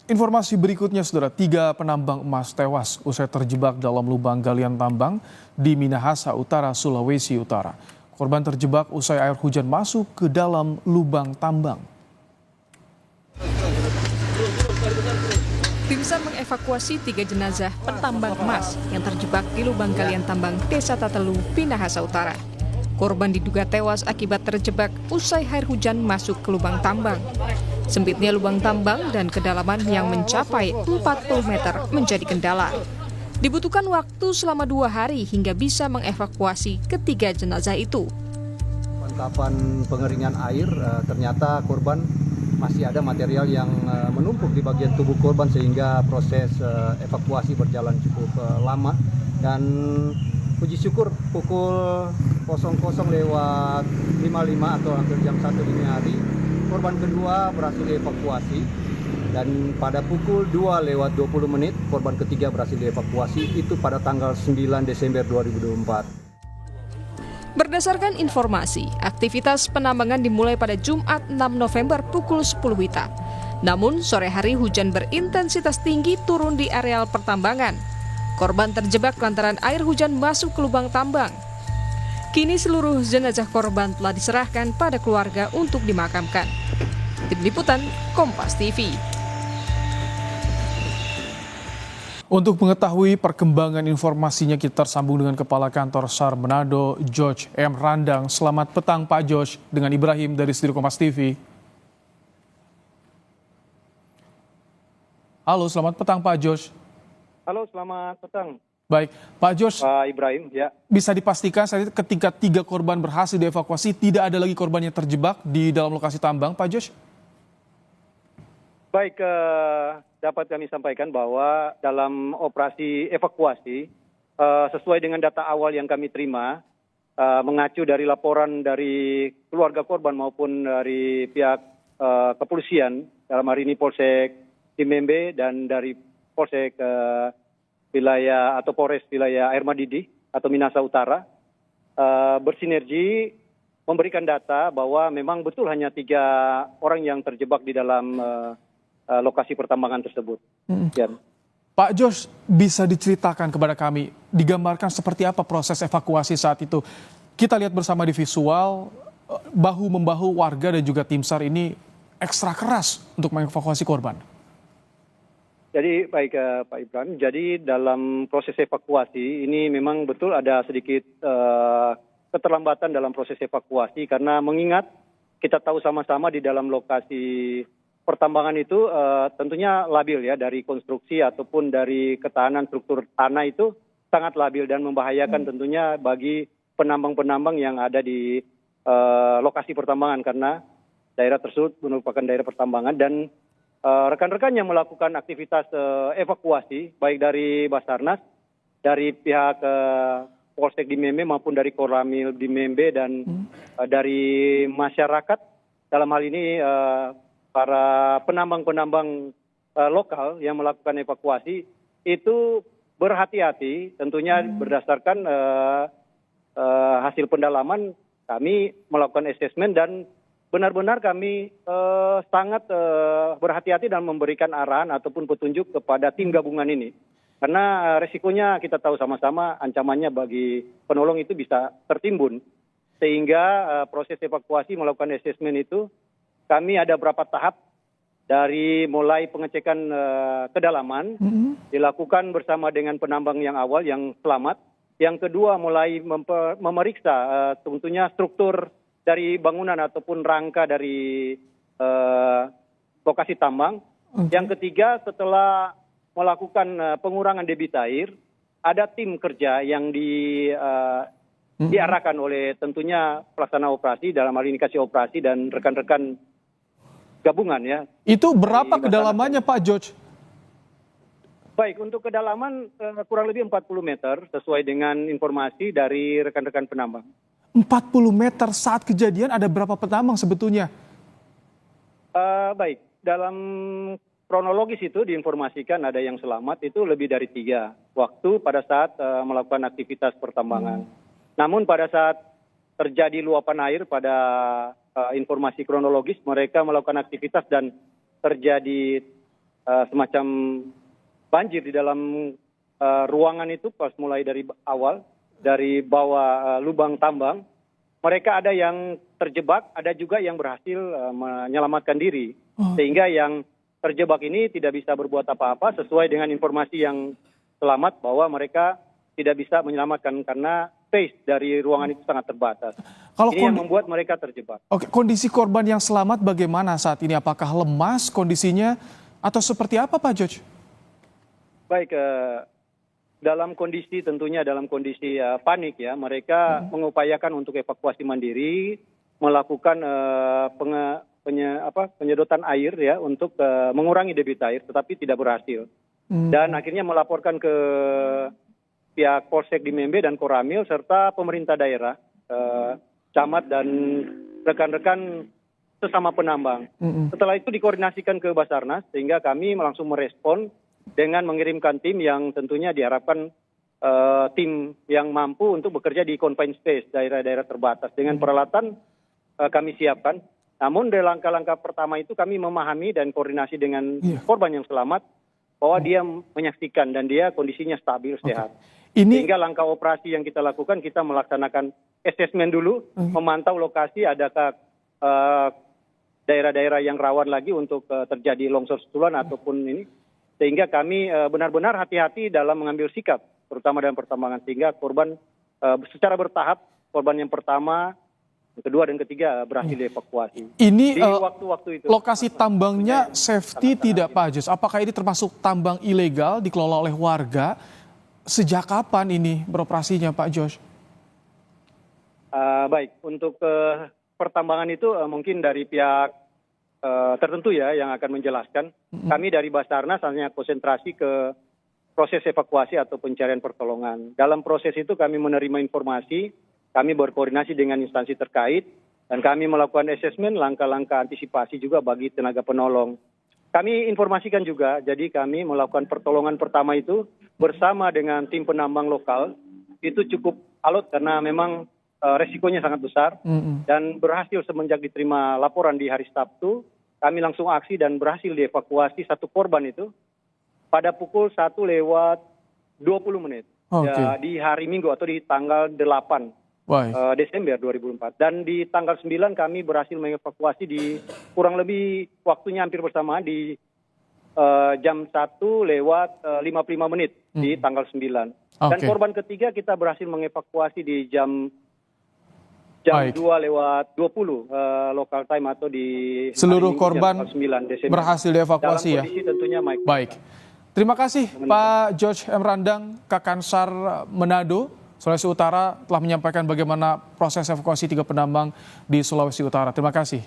Informasi berikutnya, saudara, 3 penambang emas tewas usai terjebak dalam lubang galian tambang di Minahasa Utara, Sulawesi Utara. Korban terjebak usai air hujan masuk ke dalam lubang tambang. Tim SAR mengevakuasi 3 jenazah penambang emas yang terjebak di lubang galian tambang Desa Tatelu, Minahasa Utara. Korban diduga tewas akibat terjebak usai air hujan masuk ke lubang tambang. Sempitnya lubang tambang dan kedalaman yang mencapai 40 meter menjadi kendala. Dibutuhkan waktu selama 2 hari hingga bisa mengevakuasi ketiga jenazah itu. Kapan pengeringan air, ternyata korban masih ada material yang menumpuk di bagian tubuh korban sehingga proses evakuasi berjalan cukup lama. Dan puji syukur pukul 00.55 atau hampir jam 1 dini hari, korban kedua berhasil dievakuasi. Dan pada pukul 2:20 korban ketiga berhasil dievakuasi, itu pada tanggal 9 Desember 2024. Berdasarkan informasi, aktivitas penambangan dimulai pada Jumat 6 November pukul 10 WITA. Namun, sore hari hujan berintensitas tinggi turun di areal pertambangan. Korban terjebak lantaran air hujan masuk ke lubang tambang. Kini seluruh jenazah korban telah diserahkan pada keluarga untuk dimakamkan. Tim Liputan, Kompas TV. Untuk mengetahui perkembangan informasinya, kita tersambung dengan Kepala Kantor SAR Manado, George M. Randang. Selamat petang, Pak George, dengan Ibrahim dari Studio Kompas TV. Halo, selamat petang, Pak George. Halo, selamat petang. Baik, Pak George. Pak Ibrahim, ya. Bisa dipastikan saat itu ketika 3 korban berhasil dievakuasi, tidak ada lagi korban yang terjebak di dalam lokasi tambang, Pak George? Baik, dapat kami sampaikan bahwa dalam operasi evakuasi, sesuai dengan data awal yang kami terima, mengacu dari laporan dari keluarga korban maupun dari pihak kepolisian, dalam hari ini Polsek Dimembe dan dari Polsek wilayah atau Polres wilayah Air Madidi atau Minahasa Utara, bersinergi memberikan data bahwa memang betul hanya 3 orang yang terjebak di dalam lokasi pertambangan tersebut. Pak George, bisa diceritakan kepada kami, digambarkan seperti apa proses evakuasi saat itu? Kita lihat bersama di visual, bahu-membahu warga dan juga tim SAR ini ekstra keras untuk mengevakuasi korban. Jadi baik Pak Ibrahim, jadi dalam proses evakuasi ini memang betul ada sedikit keterlambatan dalam proses evakuasi karena mengingat kita tahu sama-sama di dalam lokasi pertambangan itu tentunya labil ya, dari konstruksi ataupun dari ketahanan struktur tanah itu sangat labil dan membahayakan tentunya bagi penambang-penambang yang ada di lokasi pertambangan karena daerah tersebut merupakan daerah pertambangan dan rekan-rekan yang melakukan aktivitas evakuasi baik dari Basarnas, dari pihak Polsek Dimembe maupun dari Koramil Dimembe dan dari masyarakat dalam hal ini para penambang-penambang lokal yang melakukan evakuasi itu berhati-hati tentunya berdasarkan hasil pendalaman kami melakukan asesmen dan benar-benar kami sangat berhati-hati dan memberikan arahan ataupun petunjuk kepada tim gabungan ini. Karena resikonya kita tahu sama-sama ancamannya bagi penolong itu bisa tertimbun. Sehingga proses evakuasi melakukan asesmen itu kami ada beberapa tahap dari mulai pengecekan kedalaman dilakukan bersama dengan penambang yang awal yang selamat. Yang kedua mulai memeriksa tentunya struktur dari bangunan ataupun rangka dari lokasi tambang. Yang ketiga setelah melakukan pengurangan debit air, ada tim kerja yang diarahkan oleh tentunya pelaksana operasi dalam hal ini kasih operasi dan rekan-rekan gabungan ya. Itu berapa kedalamannya Pak George? Baik, untuk kedalaman kurang lebih 40 meter sesuai dengan informasi dari rekan-rekan penambang. 40 meter saat kejadian ada berapa penambang sebetulnya? Baik, dalam kronologis itu diinformasikan ada yang selamat itu lebih dari 3 waktu pada saat melakukan aktivitas pertambangan. Namun pada saat terjadi luapan air pada informasi kronologis mereka melakukan aktivitas dan terjadi semacam banjir di dalam ruangan itu pas mulai dari awal, dari bawah lubang tambang. Mereka ada yang terjebak, ada juga yang berhasil menyelamatkan diri. Sehingga yang terjebak ini tidak bisa berbuat apa-apa sesuai dengan informasi yang selamat bahwa mereka tidak bisa menyelamatkan karena space dari ruangan itu sangat terbatas. Ini yang membuat mereka terjebak. Oke, kondisi korban yang selamat bagaimana saat ini? Apakah lemas kondisinya atau seperti apa Pak George? Baik, tentunya dalam kondisi panik ya, mereka mengupayakan untuk evakuasi mandiri, melakukan penyedotan air ya untuk mengurangi debit air, tetapi tidak berhasil. Dan akhirnya melaporkan ke pihak Polsek di Membe dan Koramil serta pemerintah daerah, camat dan rekan-rekan sesama penambang. Setelah itu dikoordinasikan ke Basarnas sehingga kami langsung merespon dengan mengirimkan tim yang tentunya diharapkan tim yang mampu untuk bekerja di confined space, daerah-daerah terbatas. Dengan peralatan kami siapkan. Namun dari langkah-langkah pertama itu kami memahami dan koordinasi dengan korban yang selamat bahwa dia menyaksikan dan dia kondisinya stabil, sehat. Sehingga langkah operasi yang kita lakukan, kita melaksanakan asesmen dulu, memantau lokasi adakah daerah-daerah yang rawan lagi untuk terjadi longsor susulan ataupun ini. Sehingga kami benar-benar hati-hati dalam mengambil sikap, terutama dalam pertambangan. Sehingga korban secara bertahap, korban yang pertama, yang kedua dan ketiga berhasil dievakuasi. Ini di waktu-waktu itu, lokasi tambangnya safety tidak Pak Jos? Apakah ini termasuk tambang ilegal dikelola oleh warga? Sejak kapan ini beroperasinya Pak Jos? Baik, untuk pertambangan itu mungkin dari pihak tertentu ya yang akan menjelaskan. Kami dari Basarnas hanya konsentrasi ke proses evakuasi atau pencarian pertolongan. Dalam proses itu kami menerima informasi, kami berkoordinasi dengan instansi terkait, dan kami melakukan asesmen langkah-langkah antisipasi juga bagi tenaga penolong. Kami informasikan juga, jadi kami melakukan pertolongan pertama itu bersama dengan tim penambang lokal, itu cukup alot karena memang resikonya sangat besar, dan berhasil semenjak diterima laporan di hari Sabtu, kami langsung aksi dan berhasil dievakuasi satu korban itu pada pukul 1:20 ya, di hari Minggu atau di tanggal 8 Desember 2004. Dan di tanggal 9 kami berhasil mengevakuasi di kurang lebih waktunya hampir bersamaan di jam 1:55 di tanggal 9. Dan korban ketiga kita berhasil mengevakuasi di jam 2:20 local time atau di seluruh korban 9 Desember. Berhasil dievakuasi ya. Dalam kondisi tentunya baik. Terima kasih Pak George M. Randang, Kakansar Manado, Sulawesi Utara telah menyampaikan bagaimana proses evakuasi 3 penambang di Sulawesi Utara. Terima kasih.